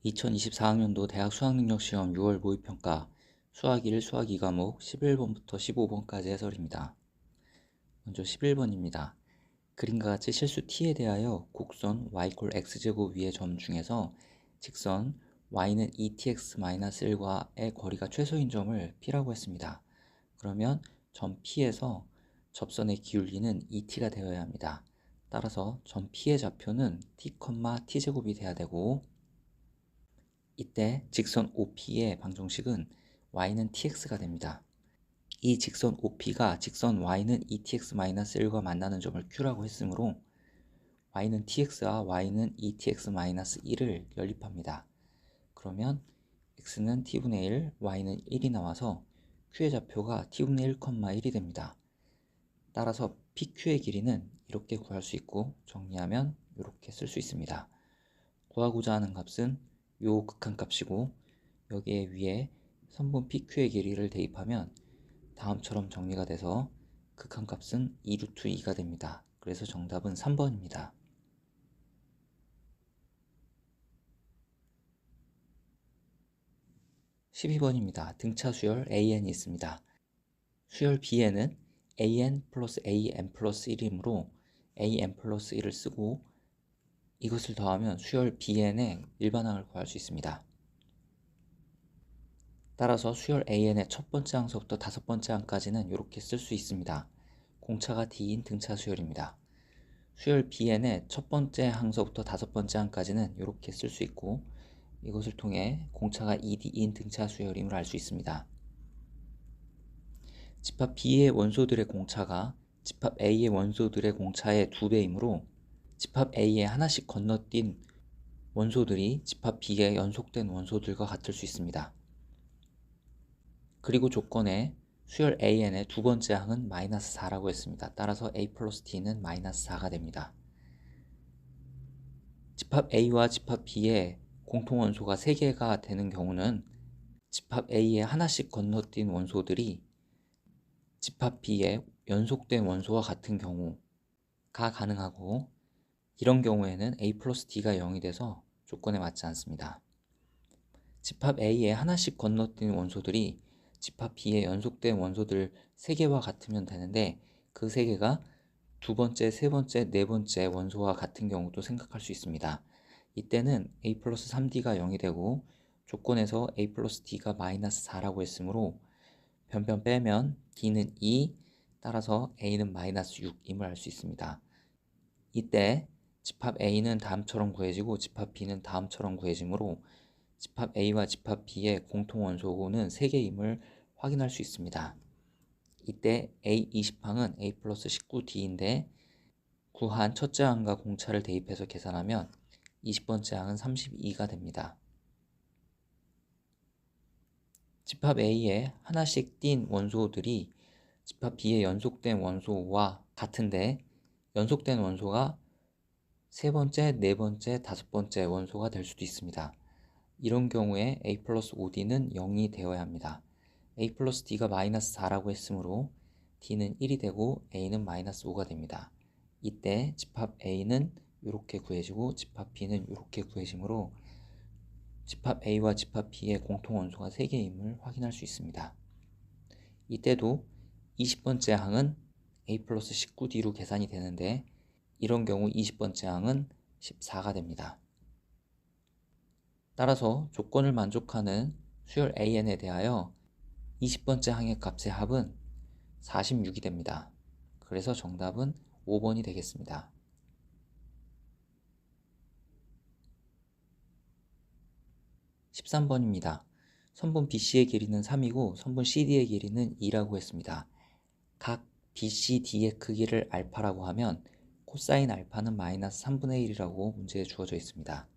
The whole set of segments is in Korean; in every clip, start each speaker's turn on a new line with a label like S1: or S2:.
S1: 2024학년도 대학 수학능력시험 6월 모의평가 수학 1 수학 2과목 11번부터 15번까지 해설입니다. 먼저 11번입니다. 그림과 같이 실수 t에 대하여 곡선 y = x제곱 위의 점 중에서 직선 y는 2tx-1과의 거리가 최소인 점을 p라고 했습니다. 그러면 점 p에서 접선의 기울기는 2t가 되어야 합니다. 따라서 점 p의 좌표는 t, t제곱이 돼야 되고, 이때 직선 OP의 방정식은 y는 tx가 됩니다. 이 직선 OP가 직선 y는 2tx-1과 만나는 점을 Q라고 했으므로 y는 tx와 y는 2tx-1을 연립합니다. 그러면 x는 t분의 1, y는 1이 나와서 Q의 좌표가 t분의 1, 1이 됩니다. 따라서 PQ의 길이는 이렇게 구할 수 있고, 정리하면 이렇게 쓸 수 있습니다. 구하고자 하는 값은 요 극한값이고, 여기에 위에 선분 PQ의 길이를 대입하면 다음처럼 정리가 돼서 극한값은 2루트 2가 됩니다. 그래서 정답은 3번입니다. 12번입니다. 등차 수열 AN이 있습니다. 수열 B에는 AN 플러스 AN 플러스 1이므로 AN 플러스 1을 쓰고, 이것을 더하면 수열 BN의 일반항을 구할 수 있습니다. 따라서 수열 AN의 첫 번째 항서부터 다섯 번째 항까지는 이렇게 쓸 수 있습니다. 공차가 D인 등차 수열입니다. 수열 BN의 첫 번째 항서부터 다섯 번째 항까지는 이렇게 쓸 수 있고, 이것을 통해 공차가 ED인 등차 수열임을 알 수 있습니다. 집합 B의 원소들의 공차가 집합 A의 원소들의 공차의 2배이므로 집합 A에 하나씩 건너뛴 원소들이 집합 B의 연속된 원소들과 같을 수 있습니다. 그리고 조건에 수열 AN의 두 번째 항은 -4라고 했습니다. 따라서 A 플러스 T는 -4가 됩니다. 집합 A와 집합 B의 공통 원소가 3개가 되는 경우는 집합 A에 하나씩 건너뛴 원소들이 집합 B의 연속된 원소와 같은 경우가 가능하고, 이런 경우에는 A 플러스 D가 0이 돼서 조건에 맞지 않습니다. 집합 A에 하나씩 건너뛴 원소들이 집합 B의 연속된 원소들 3개와 같으면 되는데, 그 3개가 두 번째, 세 번째, 네 번째 원소와 같은 경우도 생각할 수 있습니다. 이때는 A 플러스 3D가 0이 되고, 조건에서 A 플러스 D가 -4라고 했으므로 변변 빼면 D는 2, 따라서 A는 -6임을 알 수 있습니다. 이때 집합 A는 다음처럼 구해지고 집합 B는 다음처럼 구해지므로 집합 A와 집합 B의 공통 원소는 3개임을 확인할 수 있습니다. 이때 A 20항은 A 플러스 19D인데 구한 첫째 항과 공차를 대입해서 계산하면 20번째 항은 32가 됩니다. 집합 A에 하나씩 띈 원소들이 집합 B의 연속된 원소와 같은데, 연속된 원소가 세 번째, 네 번째, 다섯 번째 원소가 될 수도 있습니다. 이런 경우에 A 플러스 5D는 0이 되어야 합니다. A 플러스 D가 -4라고 했으므로 D는 1이 되고 A는 -5가 됩니다. 이때 집합 A는 이렇게 구해지고 집합 B는 이렇게 구해지므로 집합 A와 집합 B의 공통 원소가 3개임을 확인할 수 있습니다. 이때도 20번째 항은 A 플러스 19D로 계산이 되는데, 이런 경우 20번째 항은 14가 됩니다. 따라서 조건을 만족하는 수열 AN에 대하여 20번째 항의 값의 합은 46이 됩니다. 그래서 정답은 5번이 되겠습니다. 13번입니다. 선분 BC의 길이는 3이고 선분 CD의 길이는 2라고 했습니다. 각 BCD의 크기를 알파라고 하면 코사인 알파는 -3분의 1이라고 문제에 주어져 있습니다.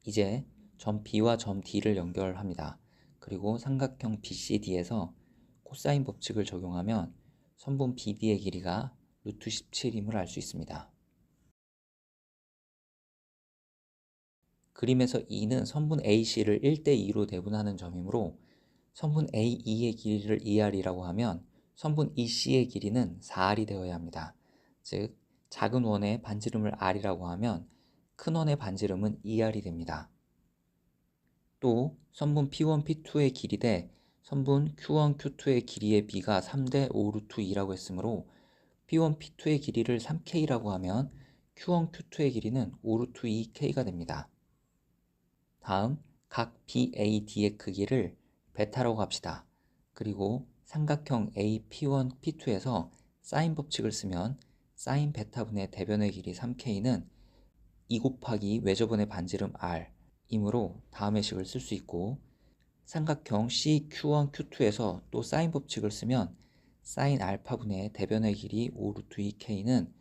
S1: 이제 점 B와 점 D를 연결합니다. 그리고 삼각형 BCD에서 코사인 법칙을 적용하면 선분 BD의 길이가 루트 17임을 알 수 있습니다. 그림에서 E는 선분 AC를 1대2로 내분하는 점이므로 선분 AE의 길이를 2R이라고 하면 선분 EC의 길이는 4R이 되어야 합니다. 즉 작은 원의 반지름을 R이라고 하면 큰 원의 반지름은 2R이 됩니다. 또 선분 P1, P2의 길이 대 선분 Q1, Q2의 길이의 비가 3대 5 루트 2라고 했으므로 P1, P2의 길이를 3K라고 하면 Q1, Q2의 길이는 5 루트 2K가 됩니다. 다음 각 BAD의 크기를 베타라고 합시다. 그리고 삼각형 AP1, P2에서 사인 법칙을 쓰면 사인 베타분의 대변의 길이 3K는 2 곱하기 외접원의 반지름 R 이므로 다음의 식을 쓸 수 있고, 삼각형 CQ1, Q2에서 또 사인 법칙을 쓰면 사인 알파분의 대변의 길이 5 루트 2K는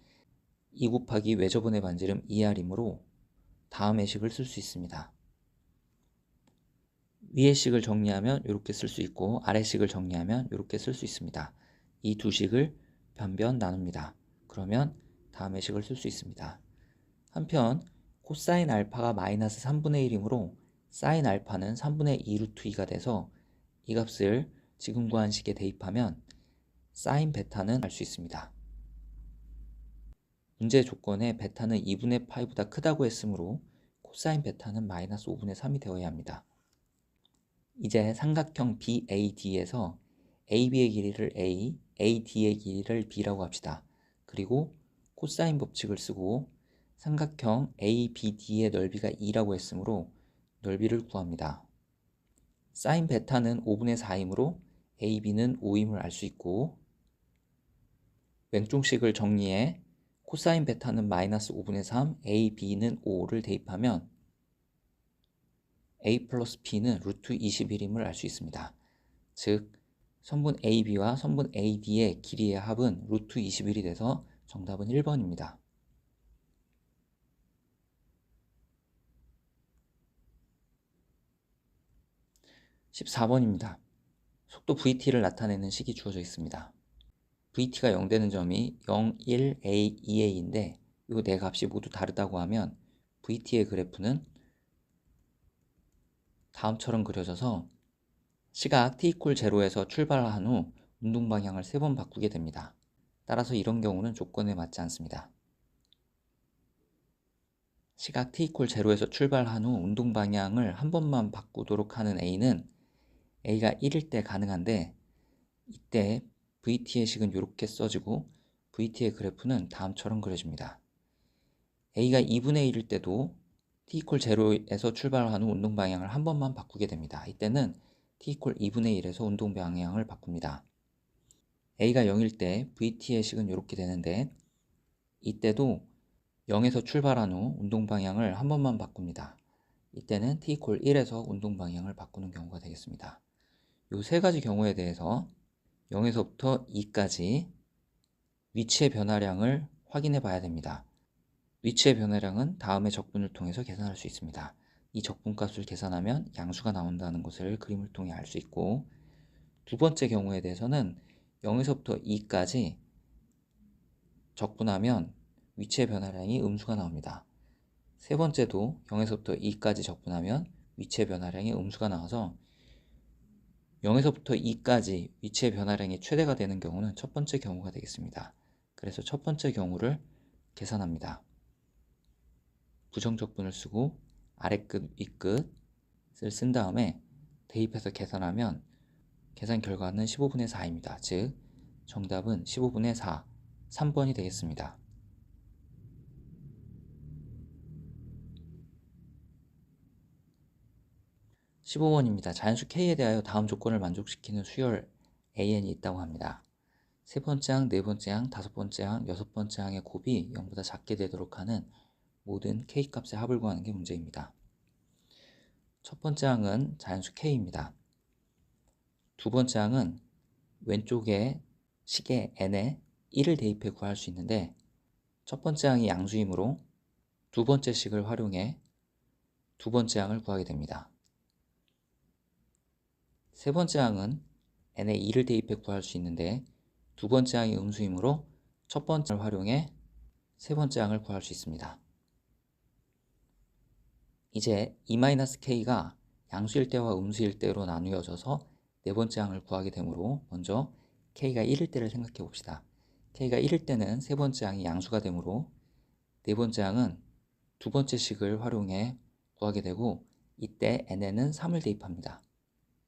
S1: 2 곱하기 외접원의 반지름 2R이므로 다음의 식을 쓸 수 있습니다. 위의 식을 정리하면 이렇게 쓸 수 있고 아래 식을 정리하면 이렇게 쓸 수 있습니다. 이 두 식을 변변 나눕니다. 그러면 다음의 식을 쓸 수 있습니다. 한편 코사인 알파가 마이너스 3분의 1이므로 사인 알파는 3분의 2 루트 2가 돼서 이 값을 지금 구한 식에 대입하면 사인 베타는 알 수 있습니다. 문제 조건에 베타는 2분의 파이보다 크다고 했으므로 코사인 베타는 마이너스 5분의 3이 되어야 합니다. 이제 삼각형 BAD에서 AB의 길이를 A, AD의 길이를 B라고 합시다. 그리고 코사인 법칙을 쓰고 삼각형 ABD의 넓이가 2라고 했으므로 넓이를 구합니다. 사인 베타는 5분의 4이므로 AB는 5임을 알 수 있고, 왼쪽식을 정리해 코사인 베타는 마이너스 5분의 3, AB는 5를 대입하면 A 플러스 B는 루트 21임을 알 수 있습니다. 즉 선분 AB와 선분 AD의 길이의 합은 루트 21이 돼서 정답은 1번입니다. 14번입니다. 속도 VT를 나타내는 식이 주어져 있습니다. VT가 0 되는 점이 0, 1, A, 2A인데 이 네 값이 모두 다르다고 하면 VT의 그래프는 다음처럼 그려져서 시각 t=0에서 출발한 후 운동 방향을 3번 바꾸게 됩니다. 따라서 이런 경우는 조건에 맞지 않습니다. 시각 t=0에서 출발한 후 운동 방향을 한 번만 바꾸도록 하는 A는 A가 1일 때 가능한데, 이때 VT의 식은 이렇게 써지고 VT의 그래프는 다음처럼 그려집니다. A가 2분의 1일 때도 t=0에서 출발한 후 운동 방향을 한 번만 바꾸게 됩니다. 이때는 t=2분의 1에서 운동 방향을 바꿉니다. A가 0일 때 VT의 식은 이렇게 되는데, 이때도 0에서 출발한 후 운동 방향을 한 번만 바꿉니다. 이때는 t=1에서 운동 방향을 바꾸는 경우가 되겠습니다. 이 세 가지 경우에 대해서 0에서부터 2까지 위치의 변화량을 확인해 봐야 됩니다. 위치의 변화량은 다음의 적분을 통해서 계산할 수 있습니다. 이 적분값을 계산하면 양수가 나온다는 것을 그림을 통해 알 수 있고, 두 번째 경우에 대해서는 0에서부터 2까지 적분하면 위치의 변화량이 음수가 나옵니다. 세 번째도 0에서부터 2까지 적분하면 위치의 변화량이 음수가 나와서 0에서부터 2까지 위치의 변화량이 최대가 되는 경우는 첫 번째 경우가 되겠습니다. 그래서 첫 번째 경우를 계산합니다. 부정적분을 쓰고 아래끝 윗끝을 쓴 다음에 대입해서 계산하면 계산 결과는 15분의 4입니다. 즉 정답은 15분의 4, 3번이 되겠습니다. 15번입니다. 자연수 K에 대하여 다음 조건을 만족시키는 수열 AN이 있다고 합니다. 세 번째 항, 네 번째 항, 다섯 번째 항, 여섯 번째 항의 곱이 0보다 작게 되도록 하는 모든 K 값의 합을 구하는 게 문제입니다. 첫 번째 항은 자연수 K입니다. 두 번째 항은 왼쪽에 식의 n에 1을 대입해 구할 수 있는데, 첫 번째 항이 양수이므로 두 번째 식을 활용해 두 번째 항을 구하게 됩니다. 세 번째 항은 n에 2를 대입해 구할 수 있는데, 두 번째 항이 음수이므로 첫 번째를 활용해 세 번째 항을 구할 수 있습니다. 이제 2-k가 양수일 때와 음수일 때로 나누어져서 네 번째 항을 구하게 되므로 먼저 k가 1일 때를 생각해 봅시다. k가 1일 때는 세 번째 항이 양수가 되므로 네 번째 항은 두 번째 식을 활용해 구하게 되고, 이때 n에는 3을 대입합니다.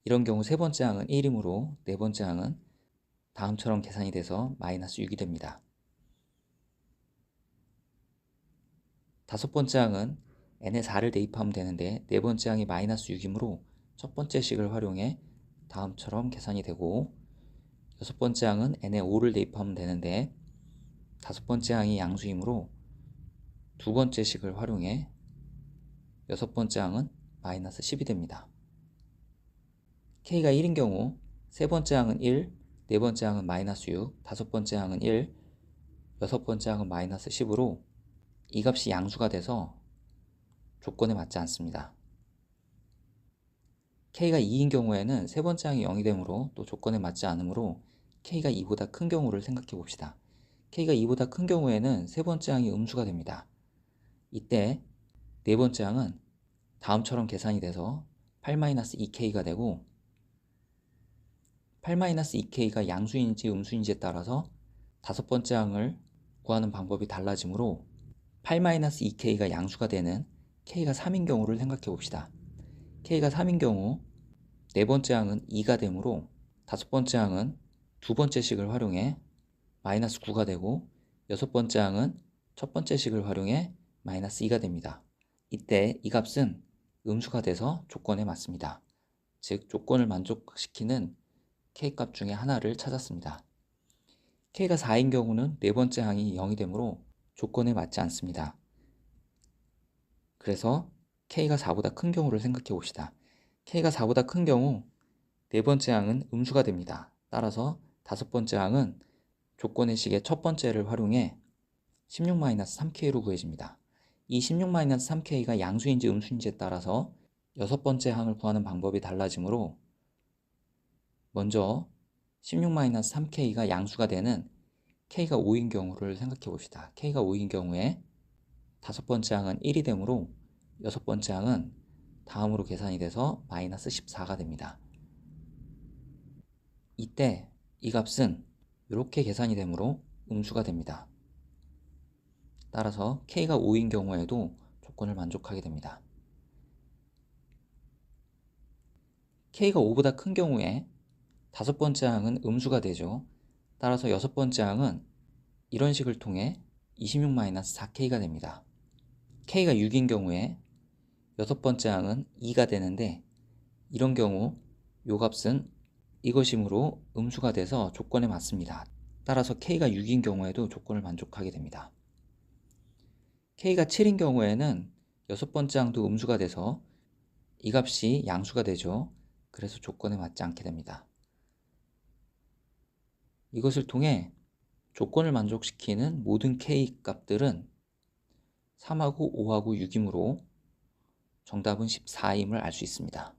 S1: 이런 경우 세 번째 항은 1이므로 네 번째 항은 다음처럼 계산이 돼서 마이너스 6이 됩니다. 다섯 번째 항은 n에 4를 대입하면 되는데 네 번째 항이 마이너스 6이므로 첫 번째 식을 활용해 다음처럼 계산이 되고, 여섯 번째 항은 n에 5를 대입하면 되는데 다섯 번째 항이 양수이므로 두 번째 식을 활용해 여섯 번째 항은 마이너스 10이 됩니다. k가 1인 경우 세 번째 항은 1, 네 번째 항은 마이너스 6, 다섯 번째 항은 1, 여섯 번째 항은 마이너스 10으로 이 값이 양수가 돼서 조건에 맞지 않습니다. k가 2인 경우에는 세 번째 항이 0이 되므로 또 조건에 맞지 않으므로 k가 2보다 큰 경우를 생각해 봅시다. k가 2보다 큰 경우에는 세 번째 항이 음수가 됩니다. 이때 네 번째 항은 다음처럼 계산이 돼서 8-2k가 되고, 8-2k가 양수인지 음수인지에 따라서 다섯 번째 항을 구하는 방법이 달라지므로 8-2k가 양수가 되는 k가 3인 경우를 생각해 봅시다. k가 3인 경우 네 번째 항은 2가 되므로 다섯 번째 항은 두 번째 식을 활용해 마이너스 9가 되고, 여섯 번째 항은 첫 번째 식을 활용해 마이너스 2가 됩니다. 이때 이 값은 음수가 돼서 조건에 맞습니다. 즉 조건을 만족시키는 k값 중에 하나를 찾았습니다. k가 4인 경우는 네 번째 항이 0이 되므로 조건에 맞지 않습니다. 그래서 k가 4보다 큰 경우를 생각해 봅시다. k가 4보다 큰 경우 네 번째 항은 음수가 됩니다. 따라서 다섯 번째 항은 조건의 식의 첫 번째를 활용해 16-3k로 구해집니다. 이 16-3k가 양수인지 음수인지에 따라서 여섯 번째 항을 구하는 방법이 달라지므로 먼저 16-3k가 양수가 되는 k가 5인 경우를 생각해 봅시다. k가 5인 경우에 다섯 번째 항은 1이 되므로 여섯 번째 항은 다음으로 계산이 돼서 마이너스 14가 됩니다. 이때 이 값은 이렇게 계산이 되므로 음수가 됩니다. 따라서 k가 5인 경우에도 조건을 만족하게 됩니다. k가 5보다 큰 경우에 다섯 번째 항은 음수가 되죠. 따라서 여섯 번째 항은 이런 식을 통해 26-4k가 됩니다. k가 6인 경우에 여섯 번째 항은 2가 되는데 이런 경우 요 값은 이것이므로 음수가 돼서 조건에 맞습니다. 따라서 k가 6인 경우에도 조건을 만족하게 됩니다. k가 7인 경우에는 여섯 번째 항도 음수가 돼서 이 값이 양수가 되죠. 그래서 조건에 맞지 않게 됩니다. 이것을 통해 조건을 만족시키는 모든 k 값들은 3하고 5하고 6이므로 정답은 14임을 알 수 있습니다.